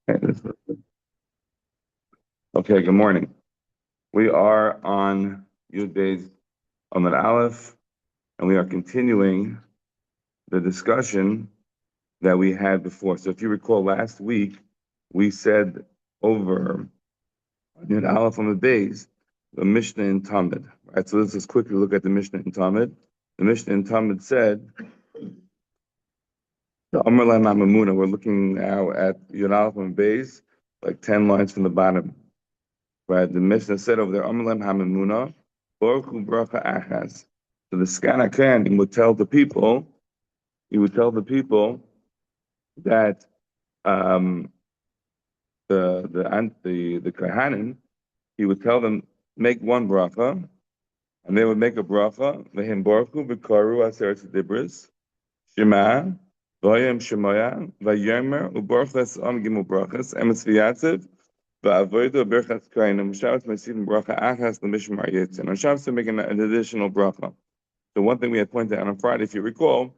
Okay, good morning. We are on Yud Beis Amud Aleph, and we are continuing the discussion that we had before. So if you recall last week, we said over Yud Aleph Amud Beis, the Mishnah in Talmud. Right, so let's just quickly look at the Mishnah in Talmud. The Mishnah in Talmud said, Amar Lahem HaMamuna, we're looking now at Yud Aleph Amud Beis, like 10 lines from the bottom. Right, the Mishnah said over there, Amalem Hamamuna, Baruch Hu Bracha Achaz. So the Skana Kohanim would tell the people, he would tell the people that the Kohanim, he would tell them make one bracha, and they would make a bracha. Vehim Baruch Hu V'karu Aseret Dibris Shema Vayim Shemoya Vayomer Ubaruch Am Gimel Brachas Emes V'Yatziv. Va'avodo berchas kohanim. Shabbos ma'asim bracha achas l'mishmar yitzin. On Shabbos, they're making an additional bracha. So one thing we had pointed out on Friday, if you recall,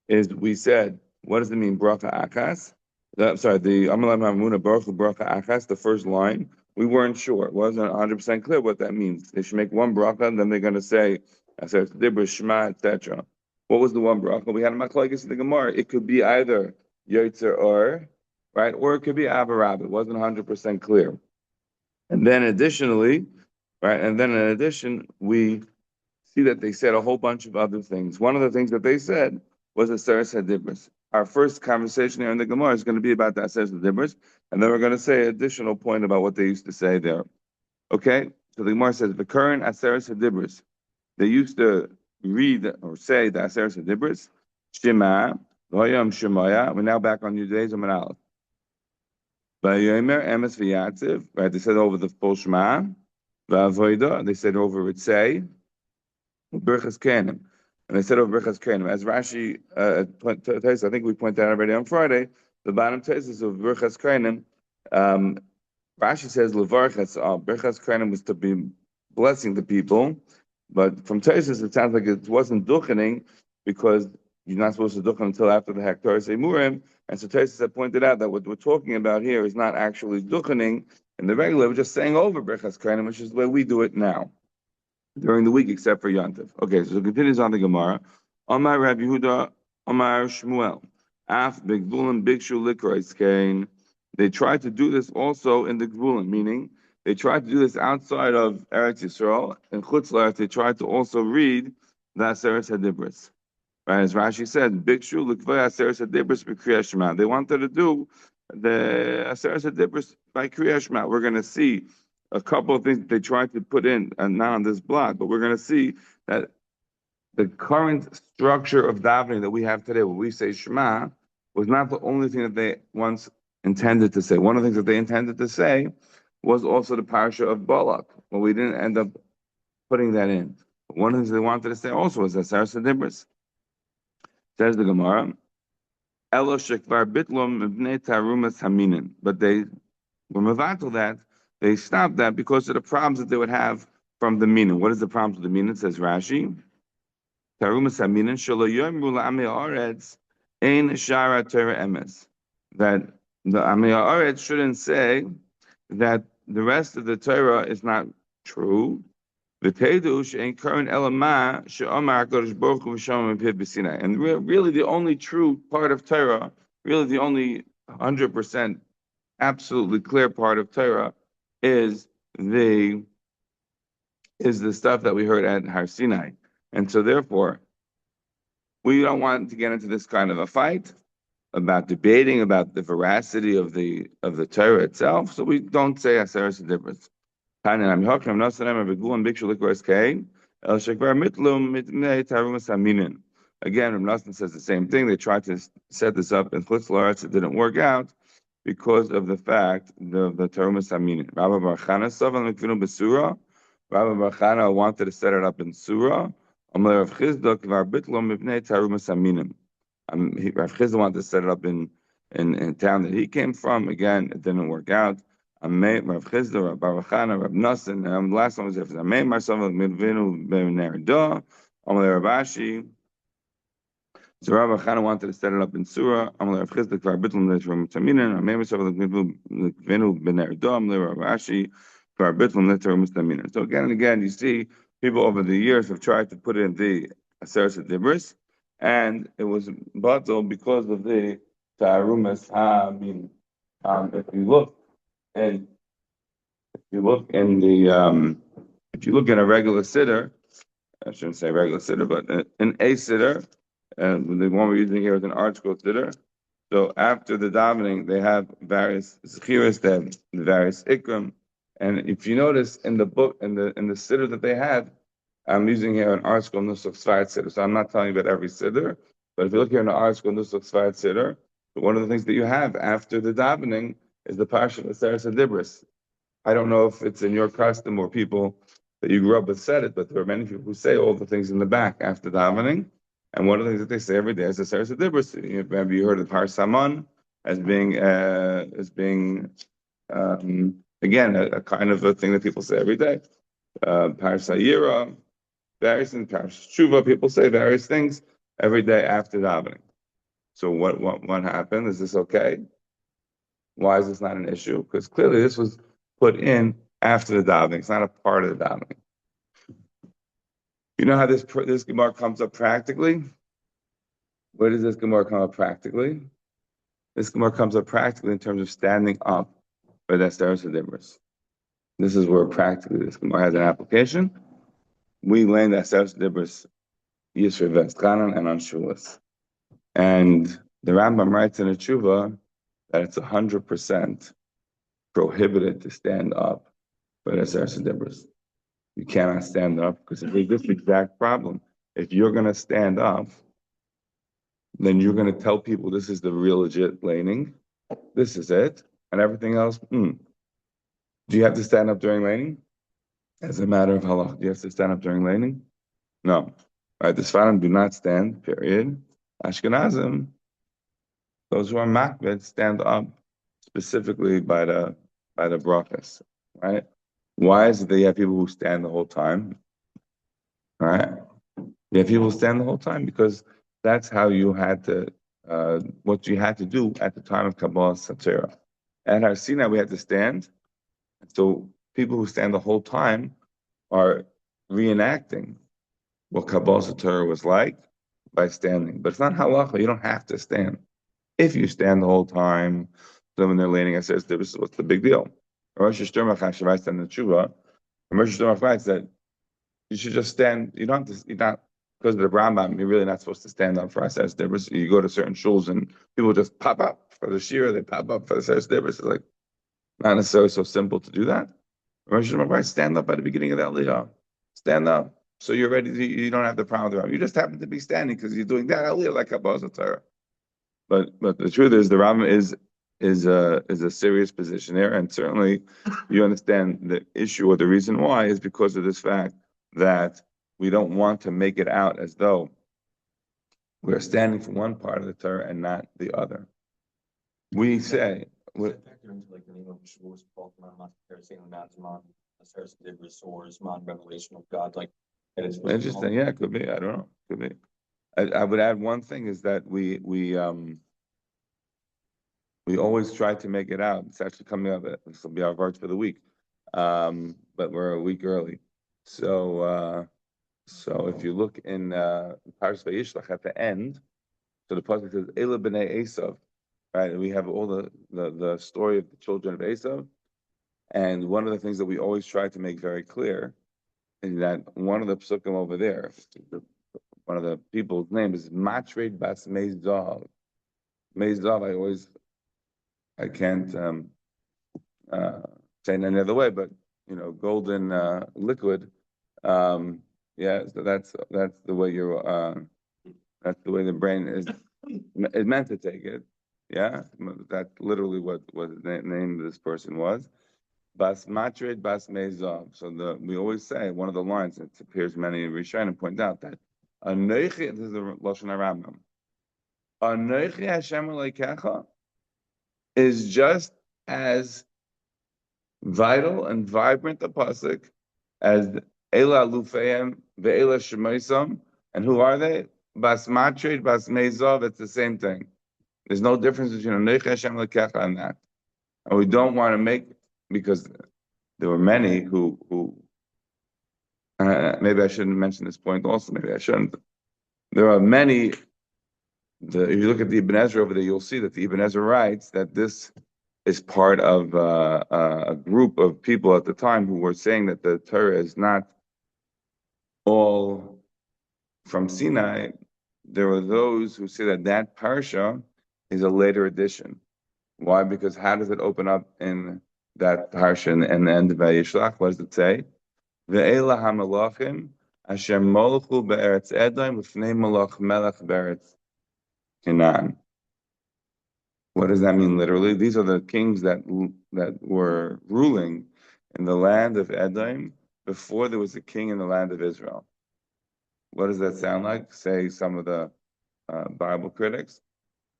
is we said, what does it mean bracha achas? The Amalam Hamuna Baruch Hu bracha achas, the first line, we weren't sure. It wasn't 100% clear what that means. They should make one bracha, and then they're going to say, Dibra, Shema, etc. What was the one bracha? We had a machlokes in the Gemara. It could be either Yotzer or, right, or it could be Avarab. It wasn't 100% clear. And then additionally, right, and then in addition, we see that they said a whole bunch of other things. One of the things that they said was Aseres HaDibros. Our first conversation here in the Gemara is going to be about the Aseres HaDibros, and then we're going to say an additional point about what they used to say there. Okay? So the Gemara says, the current Aseres HaDibros, they used to read or say the Aseres HaDibros, Shema, Vayam Shemaya. We're now back on Judaism and Aleph. Vayomer Emes V'Yatziv, right? They said over the full Shema. V'Avoida, they said over Ritzei. Berchas Kohanim, and they said over Berchas Kohanim. As Rashi, I think we pointed out already on Friday, the bottom tesis of Berchas Kohanim, Rashi says Levarchas, Berchas Kohanim was to be blessing the people, but from tesis it sounds like it wasn't duchening because you're not supposed to duchen until after the Haktaris Emurim, and so tesis had pointed out that what we're talking about here is not actually duchening in the regular, we're just saying over Berchas Kohanim, which is the way we do it now during the week, except for Yantiv. Okay, so it continues on the Gemara. Amar Rabbi Yehuda, Amar Shmuel, Af Bigbulim Bigshu Likrois Kain. They tried to do this also in the Gvulim, meaning they tried to do this outside of Eretz Yisrael. In Chutz La'aretz, they tried to also read the Aseres HaDibros. Right, as Rashi said, Bigshu Likvei Aseres HaDibros b'Kriyas Shema. They wanted to do the Aseres HaDibros by Kriyas Shema. We're going to see a couple of things that they tried to put in, and not on this block, but we're going to see that the current structure of davening that we have today, when we say Shema, was not the only thing that they once intended to say. One of the things that they intended to say was also the parasha of Balak, but we didn't end up putting that in. But one of the things they wanted to say also was Aseres HaDibros. Says the Gemara, Elo shekvar bitlum ibnei tarumas haminin. But they were mevatel that. They stopped that because of the problems that they would have from the meaning. What is the problems with the meaning? Says Rashi. Tarumas haminin shelo yomru la'amei haaretz ein shara Torah emes. That the Amei Haaretz shouldn't say that the rest of the Torah is not true. V'teidu she'ein current elama she'omar HaKadosh Baruch Hu v'shamim piv b'Sinai. And really the only true part of Torah, really the only 100% absolutely clear part of Torah is the stuff that we heard at Har Sinai. And so therefore, we don't want to get into this kind of a fight about debating about the veracity of the Torah itself. So we don't say Aseres HaDibros. Again, Rav Nosson says the same thing. They tried to set this up in Chutz La'aretz. It didn't work out because of the fact the Tarumas Haminin. Rabbi Bar Chana Savan Mikvinu B'Surah. Rabbi Bar Chana wanted to set it up in Surah. Amar Rav Chizda Kvar Bitlom Mipnei Tarumas Haminim. Rav Chizda wanted to set it up in town that he came from. Again, it didn't work out. Rav Chizda, Rav Bar Chana, Rav Nosson. And the last one was Amei Marsav Mikvinu B'Nerida. Amar Rav Ashi. So Rabbi Chana wanted to set it up in Surah. I'm Rav Chisda Kvar Bitlam from Taminin. I'm Amos of the Venu Bener Dom. Rav Ashi Kvar Bitlam Letter Mustaminin. So again and again, you see people over the years have tried to put in the Aseret Dibris, and it was batal because of the Ta'arumas Ha'amin. If you look and if you look in the if you look in a regular siddur, I shouldn't say regular siddur, but in a siddur, and the one we're using here is an art scroll siddur. So after the davening, they have various zechiras, they have various ikram, and if you notice in the book, in the siddur that they have, I'm using here an art scroll nusach sfat siddur. So I'm not telling you about every siddur, but if you look here in the art scroll nusach sfat siddur, one of the things that you have after the davening is the parsha of Aseres Dibris. I don't know if it's in your custom or people that you grew up with said it, but there are many people who say all the things in the back after davening. And one of the things that they say every day is the Seres Dibros. Maybe you heard of Parsaman as being again a kind of a thing that people say every day. Parsayira, various things, Parashuva, people say various things every day after davening. So what happened? Is this okay? Why is this not an issue? Because clearly this was put in after the davening. It's not a part of the davening. You know how this Gemara comes up practically? Where does this Gemara come up practically? This Gemara comes up practically in terms of standing up for the Aseres Dibros. This is where practically this Gemara has an application. We learn the Aseres Dibros Yisra Vestchanan and on Shulas. And the Rambam writes in a tshuva that it's 100% prohibited to stand up for the Aseres Dibros. You cannot stand up because it's this exact problem. If you're going to stand up, then you're going to tell people this is the real legit laning. This is it. And everything else, Do you have to stand up during laning? As a matter of halach, do you have to stand up during laning? No. Right, the Sfarim do not stand, period. Ashkenazim, those who are makbid, stand up specifically by the brachas, right? Why is it that you have people who stand the whole time? Right? You have people who stand the whole time because that's how you had to, what you had to do at the time of Kabbalah Satira. At Har Sinai, we had to stand. So people who stand the whole time are reenacting what Kabbalah Satira was like by standing. But it's not halacha. You don't have to stand. If you stand the whole time, then when they're leaning, I says, this is what's the big deal. Rosh Hashanah writes in the Tshuva, Rosh Hashanah writes that you should just stand. You don't have to, you're not, because of the Rambam, you're really not supposed to stand up for Aseres Dibros. You go to certain shuls and people just pop up for the Shira, they pop up for the Aseres Dibros. It's like not necessarily so simple to do that. Rosh Hashanah, stand up at the beginning of the Aliyah. Stand up. So you're ready to, you don't have the problem with the Rambam. You just happen to be standing because you're doing that Aliyah like Kabbalah Torah. But the truth is the Rambam is a serious position here, and certainly you understand the issue or the reason why is because of this fact that we don't want to make it out as though we're standing for one part of the Torah and not the other. We say Like the name of Shavuos, revelation of God, like and it's interesting. Yeah, it could be. I don't know. Could be. I would add one thing is that we always try to make it out. It's actually coming up. This will be our verse for the week, but we're a week early. So if you look in Parshas Vayishlach at the end, so the pasuk says Ela b'nei Esav, right? And we have all the story of the children of Esav, and one of the things that we always try to make very clear is that one of the psukim over there, one of the people's name is Matred Bas Meizav. Meizav, I can't say it any other way, but golden liquid. Yeah, so that's the way that's the way the brain is meant to take it. Yeah, that's literally what the name of this person was. Bas Matred Bas Meizav. So we always say one of the lines that appears many in Rishonim point out that Anochi, this is the Lashon HaRambam. Anochi Hashem Elokecha is just as vital and vibrant a pasuk as Ela Lufeim ve'Ela Shemoisam. And who are they? Bas Matrid, Bas Mezov, it's the same thing. There's no difference between Anochi Hashem Elokecha and that. And we don't want to make, because there were many who maybe I shouldn't mention this point also, maybe I shouldn't. There are many, if you look at the Ibn Ezra over there, you'll see that the Ibn Ezra writes that this is part of a group of people at the time who were saying that the Torah is not all from Sinai. There were those who say that that parsha is a later addition. Why? Because how does it open up in that parsha and the end of Vayishlach? What does it say? Ve'ela hamalachim asher molchu be'eretz Edom l'fnei malach melech be'eretz Canaan. What does that mean literally? These are the kings that were ruling in the land of Edom before there was a king in the land of Israel. What does that sound like? Say some of the Bible critics.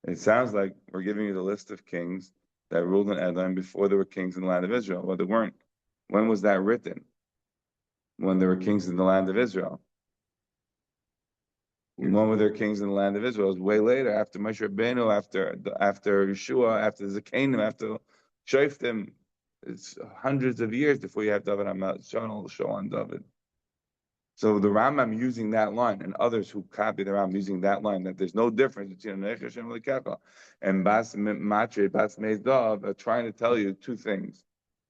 It sounds like we're giving you the list of kings that ruled in Edom before there were kings in the land of Israel. Well, there weren't. When was that written? When there were kings in the land of Israel. When were there kings in the land of Israel? It was way later, after Moshe Rabbeinu, after Yeshua, after Zakanim, after Shoftim. It's hundreds of years before you have David HaMelech, show on David. So the Rambam using that line, and others who copy the Rambam using that line, that there's no difference between Anochi Hashem Elokecha and Bas Matre, Bas Mezdav, are trying to tell you two things.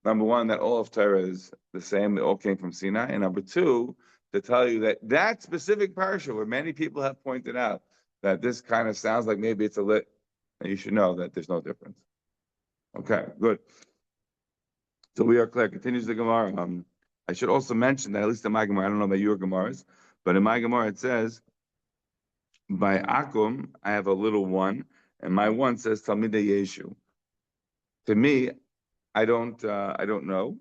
Number one, that all of Torah is the same; they all came from Sinai. And number two, to tell you that that specific parsha, where many people have pointed out that this kind of sounds like maybe it's a lit, and you should know that there's no difference. Okay, good. So we are clear. Continues the Gemara. I should also mention that at least in my Gemara, I don't know about your Gemaras, but in my Gemara it says, by Akum, I have a little one, and my one says Talmidei Yeshu. To me, I don't know,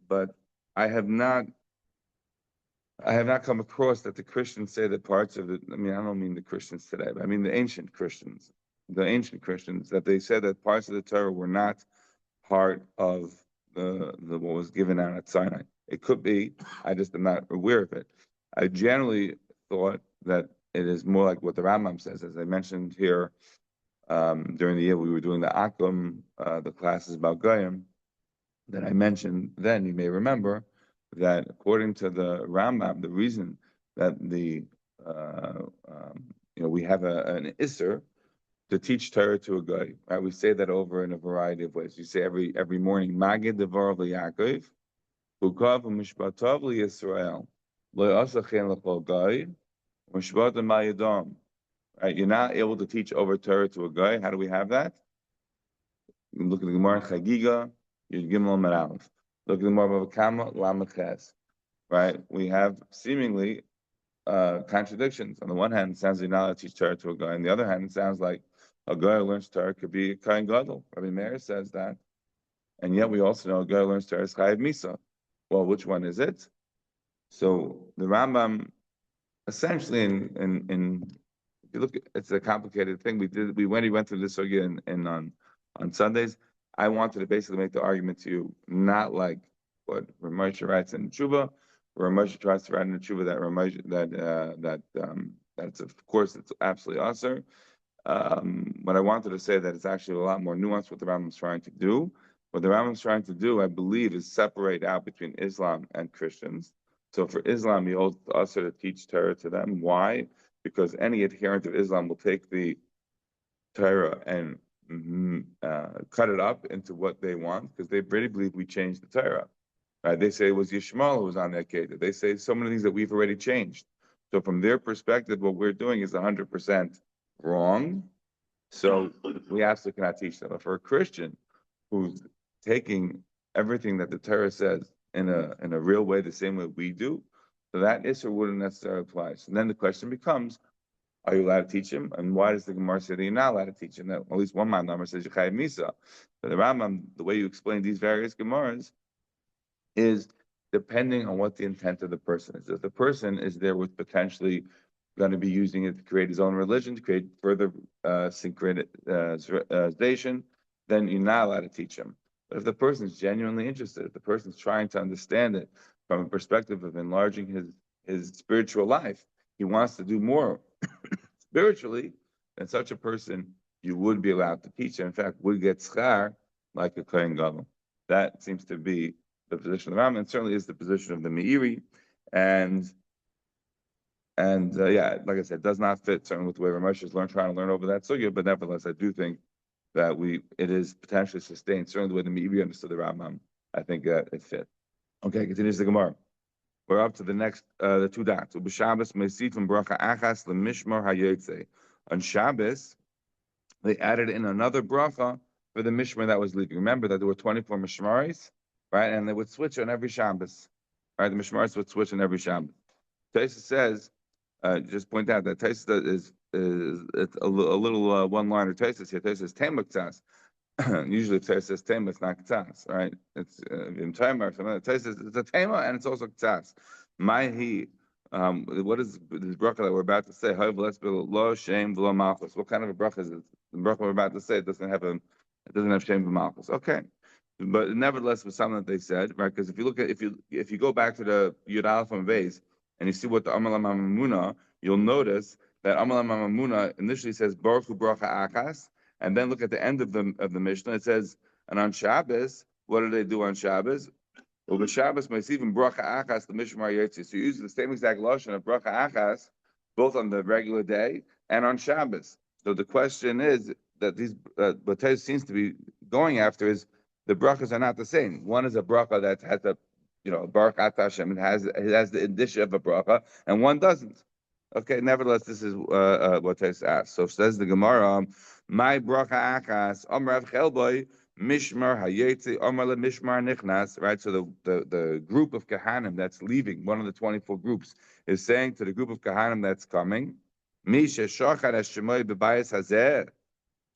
but I have not come across that the Christians say that parts of it. I mean, I don't mean the Christians today, but I mean the ancient Christians, that they said that parts of the Torah were not part of the what was given out at Sinai. It could be. I just am not aware of it. I generally thought that it is more like what the Rambam says, as I mentioned here during the year we were doing the Akum, the classes about Goyim, that I mentioned then. You may remember that according to the Rambam, the reason that we have an Isser to teach Torah to a guy, right? We say that over in a variety of ways. You say every morning, Magid Devar Yaakov. Right? You're not able to teach over Torah to a guy. How do we have that? You look at the Gemara Chagiga, Yud Gimel Amud Aleph. Look at the Gemara Bava Kama Lamed Ches. Right? We have seemingly contradictions. On the one hand, it sounds like you're not allowed to teach Torah to a guy. On the other hand, it sounds like a guy who learns Torah could be a Kohen Gadol. Rabbi Meir says that. And yet we also know a guy who learns Torah is Chayiv Misa. Well, which one is it? So the Rambam, essentially, if you look, it's a complicated thing. We went through this again on Sundays. I wanted to basically make the argument to you, not like what Ramosha writes in Tshuva, where Ramosha tries to write in the Tshuva that's of course it's absolutely awesome. What I wanted to say that it's actually a lot more nuanced what the Rambam's trying to do. What the Rambam's trying to do, I believe, is separate out between Islam and Christians. So for Islam, he holds us to teach Torah to them. Why? Because any adherent of Islam will take the Torah and cut it up into what they want, because they really believe we changed the Torah. Right? They say it was Yishmael who was on that Kedah. They say so many things that we've already changed. So from their perspective, what we're doing is 100% wrong. So we absolutely cannot teach them. But for a Christian who's taking everything that the Torah says in a real way, the same way we do, so that Isser wouldn't necessarily apply. So then the question becomes, are you allowed to teach him? And why does the Gemara say that you're not allowed to teach him? That at least one man number says Yechayiv Misa. But the Rambam, the way you explain these various Gemaras is depending on what the intent of the person is. If the person is there with potentially going to be using it to create his own religion, to create further synchronization, then you're not allowed to teach him. But if the person is genuinely interested, if the person is trying to understand it from a perspective of enlarging his spiritual life, he wants to do more spiritually, then such a person you would be allowed to teach. In fact, would get schar like a kohen gadol. That seems to be the position of the Rambam, and certainly is the position of the Meiri, and yeah, like I said, does not fit certainly with the way Ramesh is trying to learn over that sugya, but nevertheless, I do think that it is potentially sustained. Certainly the way the Meiri understood the Rambam, I think it fit. Okay, continues the Gemara. We're up to the next, the two dots. Ub'Shabbos meisifim bracha achas lemishmar hayotze. On Shabbos, they added in another bracha for the mishmar that was leaving. Remember that there were 24 mishmaris, right? And they would switch on every Shabbos, right? The mishmaris would switch on every Shabbos. Taisa says, just point out that Taisa is it's a little one-liner. Taisa here. Taisa says temak. Usually if Taisa says tema, it's not k'tzas, right? It's in tema or something. Taisa says it's a tema and it's also k'tzas. What is this bracha that we're about to say? Let's be lo shame v'lo malchus. What kind of a bracha is it? The bracha we're about to say it doesn't have shame v'malchus. Okay, but nevertheless, it was something that they said, right? Because if you look at if you go back to the Yud Aleph and Beis and you see what the Amalam Mamuna, you'll notice that Amalam Mamuna initially says Baruch Hu bracha achas. And then look at the end of the Mishnah. It says, and on Shabbos, what do they do on Shabbos? Well, the Shabbos might even bracha achas the Mishmar Yotzi. So you use the same exact lashon of bracha achas, both on the regular day and on Shabbos. So the question is that what Tez seems to be going after is the brachas are not the same. One is a bracha that has Baruch Atah Hashem. It has the indicia of a bracha, and one doesn't. Okay, nevertheless, this is what Tez asked. So says the Gemara. My bracha achas Rav Chelboy mishmar hayetzi le mishmar nichnas. Right, so the group of kahanim that's leaving, one of the 24 groups, is saying to the group of kahanim that's coming, Misha shachar hashemay bebayis hazeh.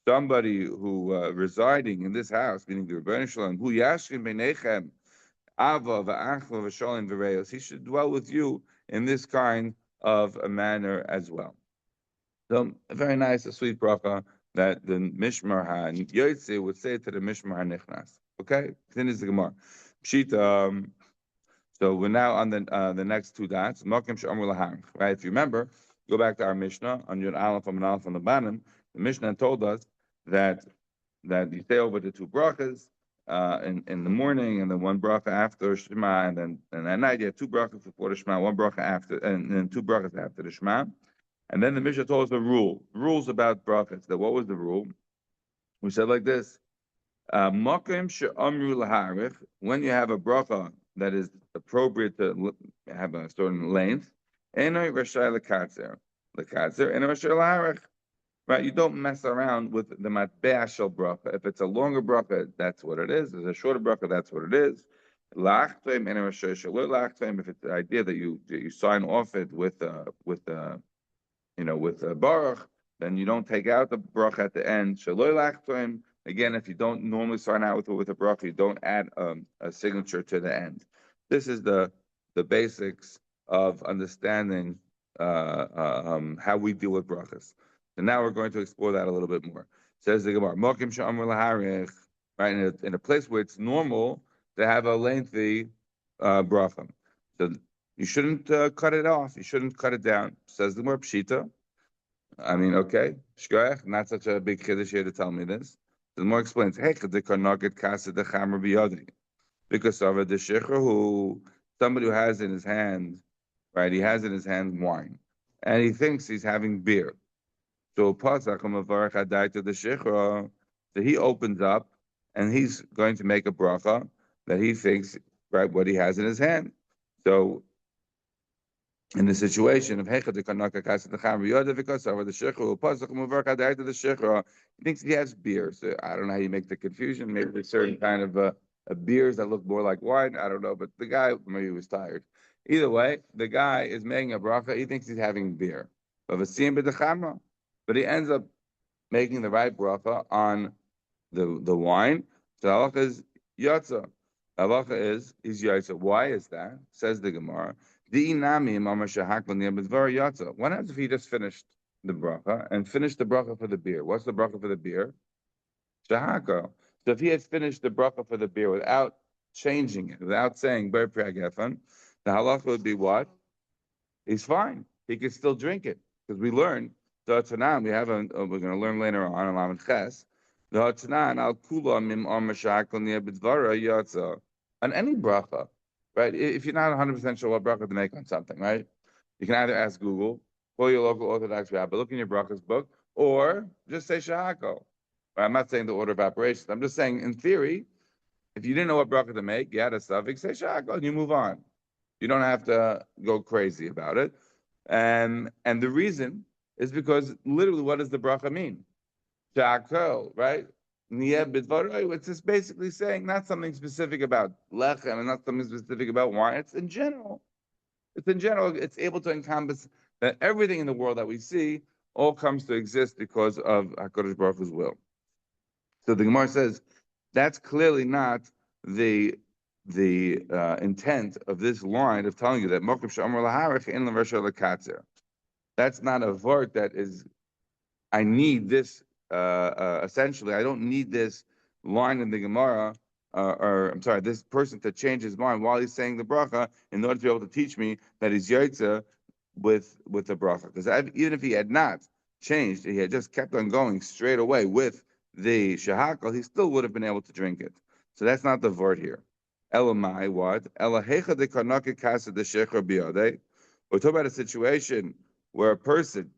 Somebody who residing in this house, meaning the Rebbeinu Shalom, who yashkin beinechem ava v'achva v'sholim v'reyos, he should dwell with you in this kind of a manner as well. So a very nice, a sweet bracha that the Mishmar HaYotze would say to the Mishmar HaNichnas. Okay? Continues the Gemara. Pshita. So we're now on the next two dots. Makim she'amru laharich. Right? If you remember, go back to our Mishnah on your Aleph and Aleph on the bottom. The Mishnah told us that you say over the two brachas in the morning, and then one bracha after Shema, and at night you have two brachas before the Shema, one bracha after, and then two brachas after the Shema. And then the Mishnah told us the rules about brachas. That what was the rule? We said like this: Makim she'amru laharich. When you have a bracha that is appropriate to have a certain length, enoi rashai lekatzer, enoi rashai laharich. Right? You don't mess around with the matbea shel bracha. If it's a longer bracha, that's what it is. If it's a shorter bracha, that's what it is. Lachtem enoi rashai shaloi lachtem. If it's the idea that you sign off it with Baruch, then you don't take out the bracha at the end. Shaloi lachtoim. Again, if you don't normally sign out with a bracha, you don't add a signature to the end. This is the basics of understanding how we deal with brachas. And now we're going to explore that a little bit more. Says the Gemara, Mokim she'amru laharich, right? In a place where it's normal to have a lengthy bracha. So you shouldn't cut it off. You shouldn't cut it down. Says the more pshita. I mean, okay, shkoyach, not such a big chiddush here to tell me this. The more explains, hey, because of the shecher who somebody who has in his hand, right? He has in his hand wine, and he thinks he's having beer. So the shecher, so he opens up, and he's going to make a bracha that he thinks, right, what he has in his hand. So in the situation of Hechad the Kanaka Kasat the Cham Yoda because over the Shechur Pasach Muvarka the Shechur, he thinks he has beer. So I don't know how you make the confusion. Maybe there's certain kind of beers that look more like wine. I don't know, but the guy maybe was tired. Either way, the guy is making a bracha. He thinks he's having beer, but he ends up making the right bracha on the wine. So halacha is yatsa. Halacha is yatsa. Why is that? Says the Gemara. What happens if he just finished the bracha and finished the bracha for the beer? What's the bracha for the beer? Shahaka. So if he had finished the bracha for the beer without changing it, without saying Ber Priagefan, the halacha would be what? He's fine. He can still drink it. Because we learned The Tanan, we have we're going to learn later on Lamed Ches. The Tanan al Kula Mim Amar Shakal Nia B'Dvara Yatza. On any bracha, right? If you're not 100% sure what bracha to make on something, right? You can either ask Google, call your local Orthodox rabbi, look in your brachas book, or just say Shahako. I'm not saying the order of operations. I'm just saying, in theory, if you didn't know what bracha to make, you had a suffix, say Shahako, and you move on. You don't have to go crazy about it. And the reason is because literally, what does the bracha mean? Shahako, right? It's just basically saying not something specific about lechem and not something specific about wine. It's in general. It's in general. It's able to encompass that everything in the world that we see all comes to exist because of Hakadosh Baruch Hu's will. So the Gemara says that's clearly not the intent of this line of telling you that Mokum Shamar Laharich in Lavasha Lakatzer. That's not a vort that is. I need this. Essentially, I don't need this line in the Gemara, or I'm sorry, this person to change his mind while he's saying the bracha in order to be able to teach me that he's yaitza with the bracha. Because even if he had not changed, he had just kept on going straight away with the shahakal, he still would have been able to drink it. So that's not the vort here. Elamai what? Elahecha de karnake kasa de shecher biyade. We're talking about a situation where a person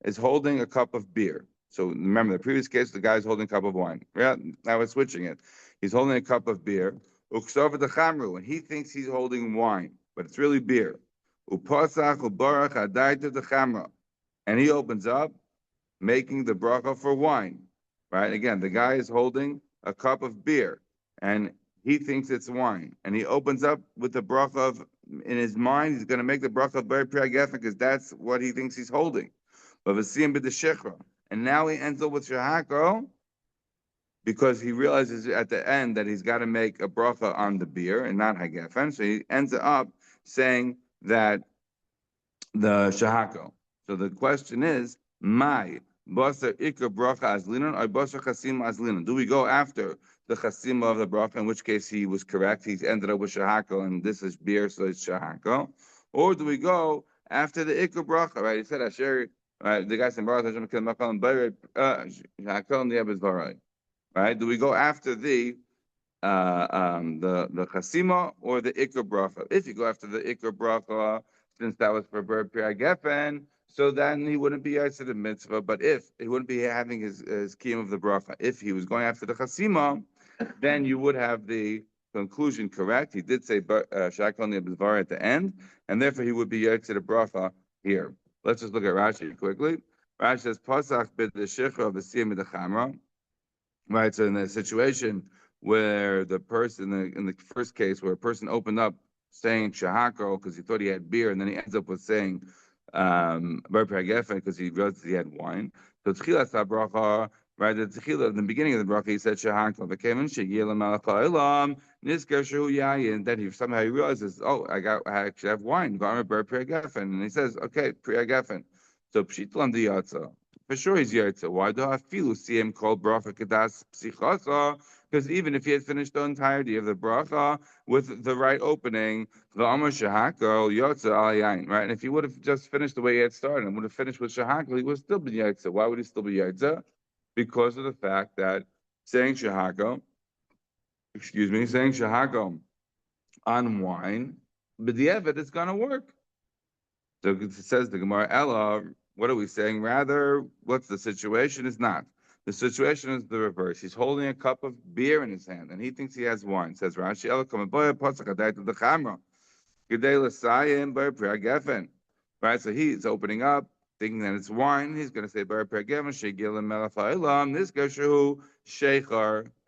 is holding a cup of beer. So remember, the previous case, the guy's holding a cup of wine. Yeah, now we're switching it. He's holding a cup of beer. Uksova de chamru, and he thinks he's holding wine, but it's really beer. Upasach ubarach adaita de chamra, and he opens up, making the bracha for wine. Right? Again, the guy is holding a cup of beer, and he thinks it's wine, and he opens up with the bracha of, in his mind, he's going to make the bracha of ber priagefen because that's what he thinks he's holding. And now he ends up with shahako because he realizes at the end that he's got to make a bracha on the beer and not hagefen. So he ends up saying that the shahako. So the question is, my basar ikar bracha azlinon or basar chasim azlinon? Do we go after the chasim of the bracha, in which case he was correct, he's ended up with shahako, and this is beer, so it's shahako? Or do we go after the ikar bracha, right? He said, Asher. Right, the guy saying, right? Do we go after the chasima or the ikar bracha? If you go after the ikar bracha, since that was for ber priagefen, so then he wouldn't be yaitz the mitzvah. But if he wouldn't be having his kiyum of the bracha, if he was going after the chasima, then you would have the conclusion correct. He did say shakal ni'bizvar at the end, and therefore he would be yaitz the bracha here. Let's just look at Rashi quickly. Rashi says, Pasach bid the shechra of the siyam the chamra. Right, so in the situation where the person, in the first case, where a person opened up saying shahako because he thought he had beer, and then he ends up with saying bar pragefen because he realized he had wine. So tchilas habracha, right, at the beginning of the bracha, he said shahako. And then he somehow he realizes, oh, I actually have wine. Bar pragefen, and he says, okay, pragefen. So pshitlan diyatza. For sure he's Yaitza. Why do I feel see him called bracha kedas psichasa? Because even if he had finished the entirety of the bracha with the right opening, the Amar Shahako Yotza Alayain, right? And if he would have just finished the way he had started and would have finished with Shahako, he would still be Yaitza. Why would he still be Yaitza? Because of the fact that saying Shahako, saying Shahako on wine, but the Evid is going to work. So it says the Gemara Ella. What are we saying? Rather, what's the situation? Is not. The situation is the reverse. He's holding a cup of beer in his hand, and he thinks he has wine. Says Rashi, right? So he's opening up, thinking that it's wine. He's going to say,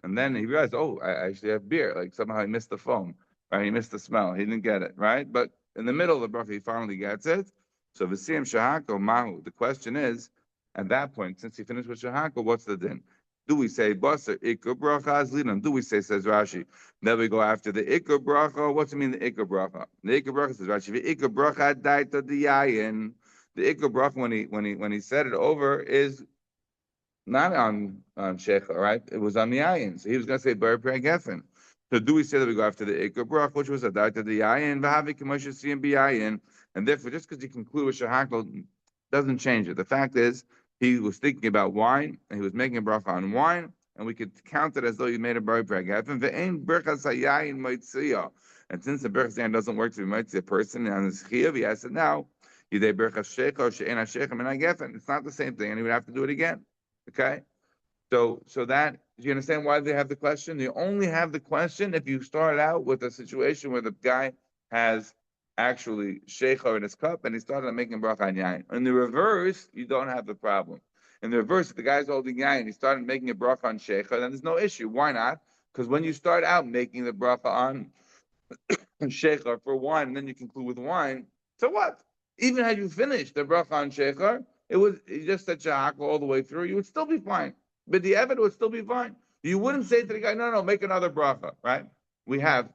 and then he realized, oh, I actually have beer. Like somehow he missed the foam, right? He missed the smell. He didn't get it, right? But in the middle of the bracha, he finally gets it. So v'siyam shahako mahu. The question is, at that point, since he finished with shahako, what's the din? Do we say basar ikar bracha azlinon? Do we say, says Rashi, then we go after the ikar bracha? What's it mean the ikar bracha? The ikar bracha, says Rashi, the ikar bracha daita diyayin. The ikar bracha when he said it over is not on shecha, right? It was on the ayin. So he was going to say bar pragefen. So do we say that we go after the ikar bracha, which was a daita diyayin, v'havi k'moshe siyam biyayin? And therefore, just because you conclude with shahakal Doesn't change it. The fact is, he was thinking about wine, and he was making a bracha on wine, and we could count it as though he made a bracha gefen. And since the bracha doesn't work to be mitzvah a person on his chiyuv, he has it now. It's not the same thing, and he would have to do it again. Okay? So that, do you understand why they have the question? You only have the question if you start out with a situation where the guy has actually sheikhar in his cup and he started making bracha on yain. In the reverse, you don't have the problem. In the reverse, if the guy's holding yain, he started making a bracha on sheikhar, then there's no issue. Why not? Because when you start out making the bracha on sheikhar for wine, and then you conclude with wine, so what? Even had you finished the bracha on sheikhar, you just said shahak all the way through, you would still be fine. But the evidence would still be fine. You wouldn't say to the guy, no, make another bracha, right? We have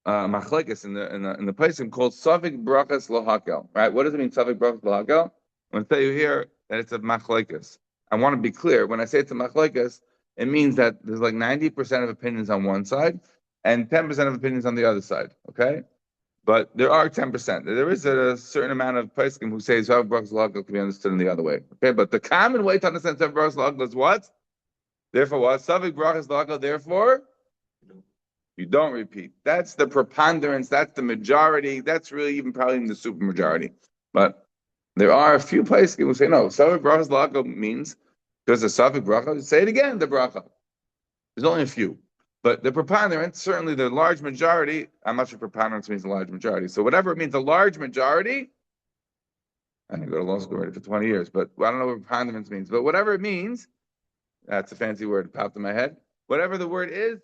machlekes in the place called Savik Brachas Lohakel, right? What does it mean, Savik Brachas Lohakel? I'm going to tell you here that it's a machlekes. I want to be clear. When I say it's a machlekes, it means that there's like 90% of opinions on one side and 10% of opinions on the other side, okay? But there are 10%. There is a certain amount of poskim who say Savik Brachas Lohakel can be understood in the other way, okay? But the common way to understand Savik Brachas Lohakel is what? Therefore what? Savik Brachas Lohakel, therefore you don't repeat. That's the preponderance. That's the majority. That's really even probably even the super majority. But there are a few places who say no. Savik brachas lago means because the savik bracha. Say it again. The bracha. There's only a few, but the preponderance, certainly the large majority. I'm not sure preponderance means the large majority. So whatever it means, the large majority. I didn't go to law school already for 20 years, but I don't know what preponderance means. But whatever it means, that's a fancy word. It popped in my head. Whatever the word is.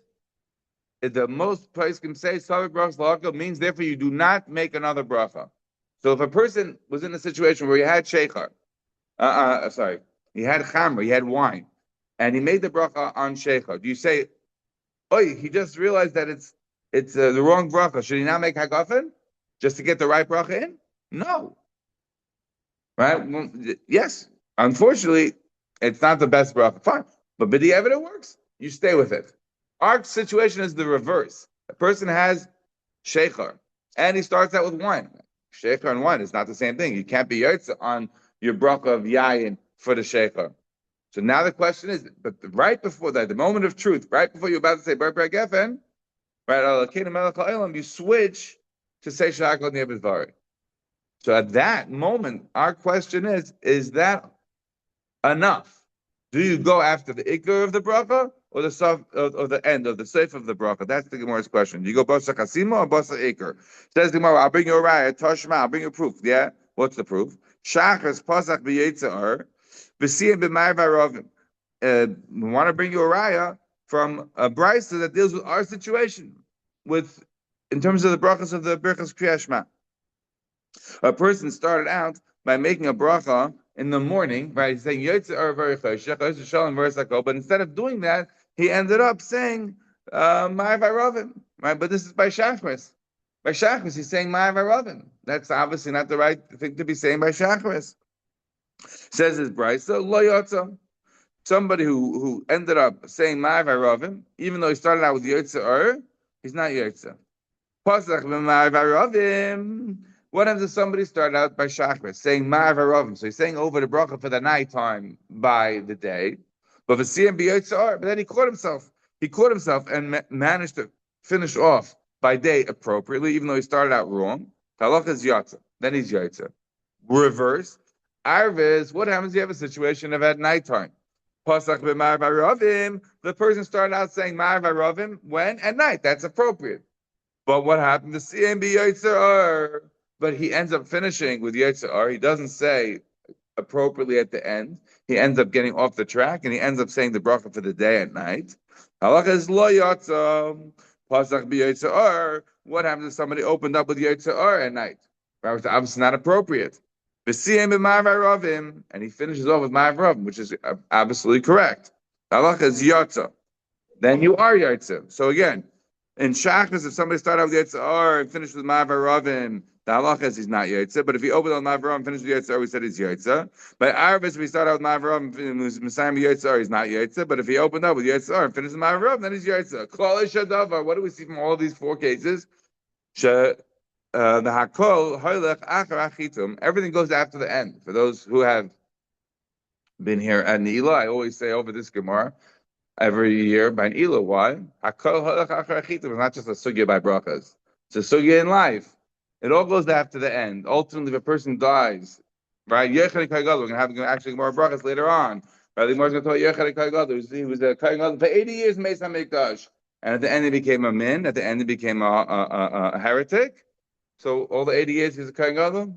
The most place can say Savik brachas lahakel means therefore you do not make another bracha. So if a person was in a situation where he had sheikhar, he had chamra, he had wine, and he made the bracha on sheikhar, do you say, "Oy, he just realized that it's the wrong bracha. Should he not make hagafen just to get the right bracha in?" No, right? Well, yes. Unfortunately, it's not the best bracha. Fine, but b'di'evet it works. You stay with it. Our situation is the reverse. A person has sheikhar, and he starts out with wine. Sheikhar and wine is not the same thing. You can't be yotze on your bracha of yayin for the sheikhar. So now the question is, but right before that, the moment of truth, right before you're about to say bar gefen, right, you switch to say shahak al. So at that moment, our question is that enough? Do you go after the ikar of the bracha or the sof or the end of the safe of the bracha? That's the Gemara's question. Do you go basa kasima or basa ikar? Says the Gemara, I'll bring you a raya, toshma, I'll bring you proof. Yeah, what's the proof? Shachas pasach b'yitzar, v'siyim b'may v'arovim. We want to bring you a raya from a brisa that deals with our situation, in terms of the brachas of the birchas kriyas shema. A person started out by making a bracha in the morning, right? He's saying but instead of doing that, he ended up saying Ma'av, right? But this is by Shachris. By Shachris, he's saying Ma'av. That's obviously not the right thing to be saying by Shachris. Says his brisa, Lo Yotza. Somebody who ended up saying Ma'av, even though he started out with Yotza, he's not Yotza. Pasach b'Ma'av. What if somebody started out by Shachris, saying Ma'avarovim? So he's saying over the bracha for the nighttime by the day. But then he caught himself. He caught himself and managed to finish off by day appropriately, even though he started out wrong. Halach is Yatza. Then he's Yatza. Reverse. Arviz, what happens if you have a situation of at nighttime? Pasach b'Ma'avarovim. The person started out saying Ma'avarovim when? At night. That's appropriate. But what happened to CMB Yatza? But he ends up finishing with Yetzirah. He doesn't say appropriately at the end. He ends up getting off the track, and he ends up saying the bracha for the day and night. Halacha is lo yatzam pasach b'Yetzirah. What happens if somebody opened up with Yetzirah at night? Right, it's obviously not appropriate. V'siyem b'ma'avarovim, and he finishes off with ma'avarovim, which is absolutely correct. Halacha is yatzah. Then you are yatzah. So again, in Shachas, if somebody started out with Yetzirah and finished with ma'avarovim, the halacha is he's not Yotza, but if he opened on Ma'avarom and finished with Yotza, we said he's Yotza. By Arvis, if we start out with Ma'avarom and Messiah Yotza, he's not Yotza, but if he opened up with Yotza and finished with Ma'avarom, then he's Yotza. Klal Shadavar. What do we see from all of these four cases? the hakol hoylech achar achitum. Everything goes after the end. For those who have been here at Neila, I always say over this Gemara every year by Neila. Why? Hakol hoylech achar achitum is not just a sugya by brachas. It's a sugya in life. It all goes after the end. Ultimately, if a person dies, right? Yechad Kai Gadol. We're gonna have actually more brachas later on. Right? The Gemara's gonna tell you Yechad Kai Gadol. He was a Kai Gadol for 80 years in Meis HaMikdash, and at the end he became a min. At the end he became a heretic. So all the 80 years he's a Kai Gadol.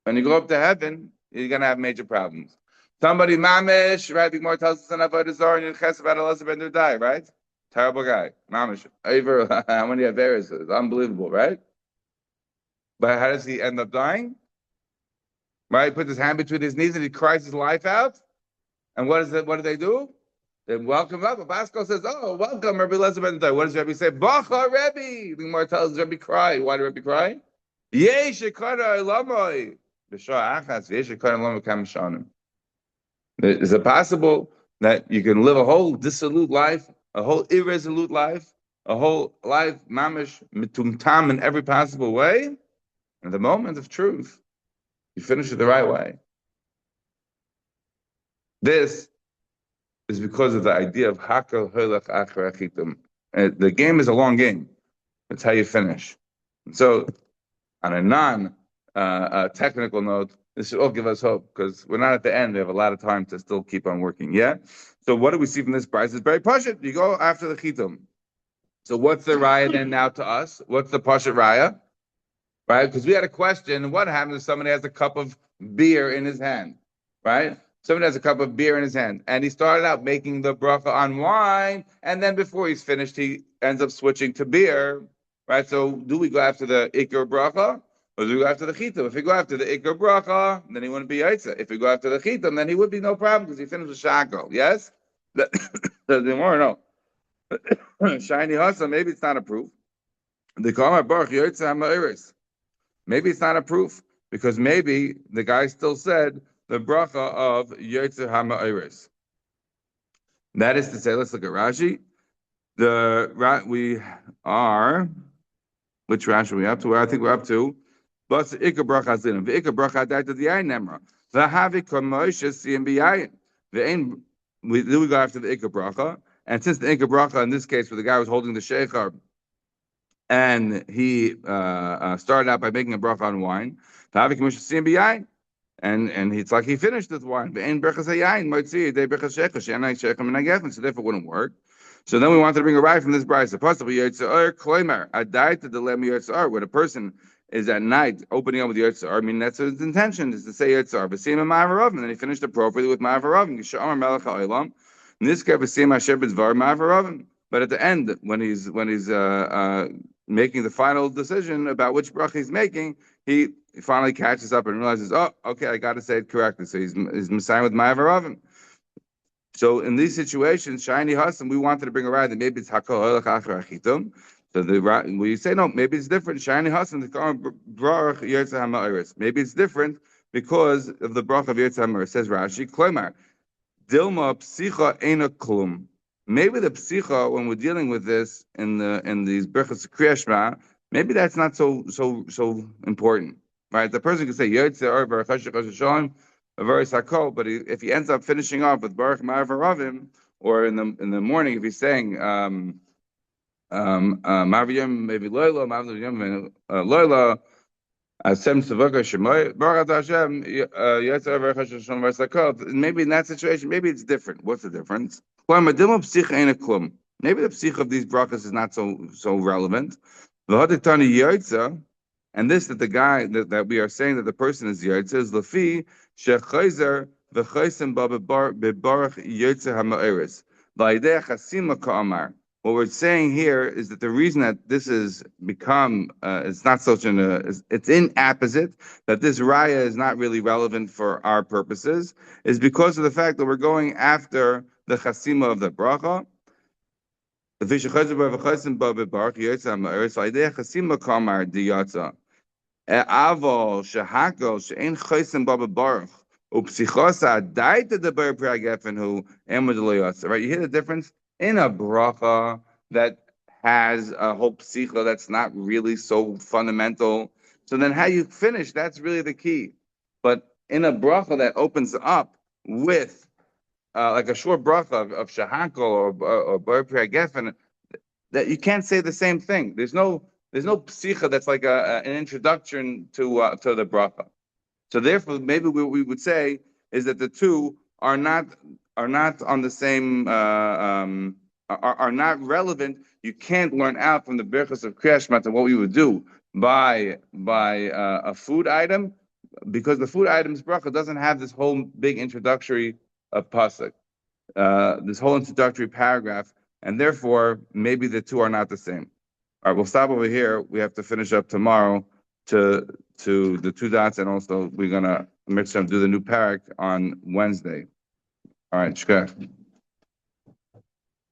When you go up to heaven, you're gonna have major problems. Somebody mamish, right? The Gemara tells us an avodah zarah and Ches about Elazar ben Dudai, right? Terrible guy, mamish. Over how many averes? It's unbelievable, right? But how does he end up dying? Right? He puts his hand between his knees and he cries his life out. And what is it? What do they do? They welcome up. Basco says, "Oh, welcome, Rabbi Elazar ben Dudai." What does Rabbi say? Bacha Rebbe. The Gemara tells Rabbi cry. Why did Rabbi cry? Yesh shekara elamoy. B'shah achas yesh shekara elamoy kam shanim. Is it possible that you can live a whole dissolute life, a whole irresolute life, a whole life mamish mitumtam in every possible way? In the moment of truth, you finish it the right way. This is because of the idea of hakal holach achar achitum. The game is a long game. That's how you finish. And so, on a non-technical note, this should all give us hope because we're not at the end. We have a lot of time to still keep on working. Yeah. So, what do we see from this price? It's very pashut. You go after the chitum. So, what's the raya then now to us? What's the pashut raya? Right? Because we had a question, what happens if somebody has a cup of beer in his hand? Right? Somebody has a cup of beer in his hand, and he started out making the bracha on wine, and then before he's finished, he ends up switching to beer. Right? So do we go after the ikar bracha, or do we go after the chitam? If we go after the ikar bracha, then he wouldn't be yaitza. If we go after the chitam, then he would be no problem, because he finished with shako. Yes? Does the more no? Shiny hasa, maybe it's not a proof. The Kamar Baruch Yaitza HaMa'iris. Maybe it's not a proof because maybe the guy still said the bracha of Yotzer HaMa'iris. That is to say, let's look at Rashi. We are, which Rashi are we up to? Where I think we're up to. But the Ikar bracha zin. The Ikar bracha died to the Yain Nemra. The Havi Kamoisha Siyim B'Yayin. The Ain. We go after the Ikar bracha, and since the Ikar bracha in this case, where the guy was holding the sheikhar, and he started out by making a bracha on wine. And it's like he finished with wine. So therefore it wouldn't work. So then we wanted to bring a ride from this bride. Possibly I died to the lem where the person is at night opening up with Yotzar. I mean, that's his intention, is to say Yotzar. And then he finished appropriately with Ma'avaravim. In this case, but at the end, when he's making the final decision about which bracha he's making, he finally catches up and realizes, oh, okay, I got to say it correctly. So he's Messiah with Ma'avaravim. So in these situations, Shiny Hassan, we wanted to bring a ride that maybe it's Hakol Holach Achar Achitum. So we say no, maybe it's different. Shiny Hassan, the Baruch Yotzer HaMa'iris. Maybe it's different because of the bracha of Yotzer HaMa'iris. Says Rashi, Kloimar, Dilma Psicha Eina Klum. Maybe the psicha, when we're dealing with this in these brachas Kriya Shema, maybe that's not so important, right? The person can say Yotzer or Baruch Hashem Shalom, a very sakol, but if he ends up finishing off with Baruch Ma'avaravim, or in the morning if he's saying Ma'aviyim maybe Loila, Ma'aviyim Loila. Maybe in that situation, maybe it's different. What's the difference? Maybe the psich of these brachas is not so relevant. And this that the guy that we are saying that the person is yotzer is lafi shechayzer v'chaysim bebarach yotzer ha'ma'eres v'idei chasima ka'amar. What we're saying here is that the reason that this has become, it's not such it's inapposite, that this raya is not really relevant for our purposes, is because of the fact that we're going after the chasima of the bracha. Right? You hear the difference? In a bracha that has a whole psicha that's not really so fundamental. So then how you finish, that's really the key. But in a bracha that opens up with like a short bracha of shahankel or bar geffen, that you can't say the same thing. There's no psicha that's like an introduction to the bracha. So therefore, maybe what we would say is that the two are not on the same are not relevant. You can't learn out from the birchas of Kriyash Mata what we would do by a food item, because the food item's bracha doesn't have this whole big introductory pasuk, this whole introductory paragraph, and therefore maybe the two are not the same. All right, we'll stop over here. We have to finish up tomorrow to the two dots, and also we're gonna do the new parak on Wednesday. All right, shkach.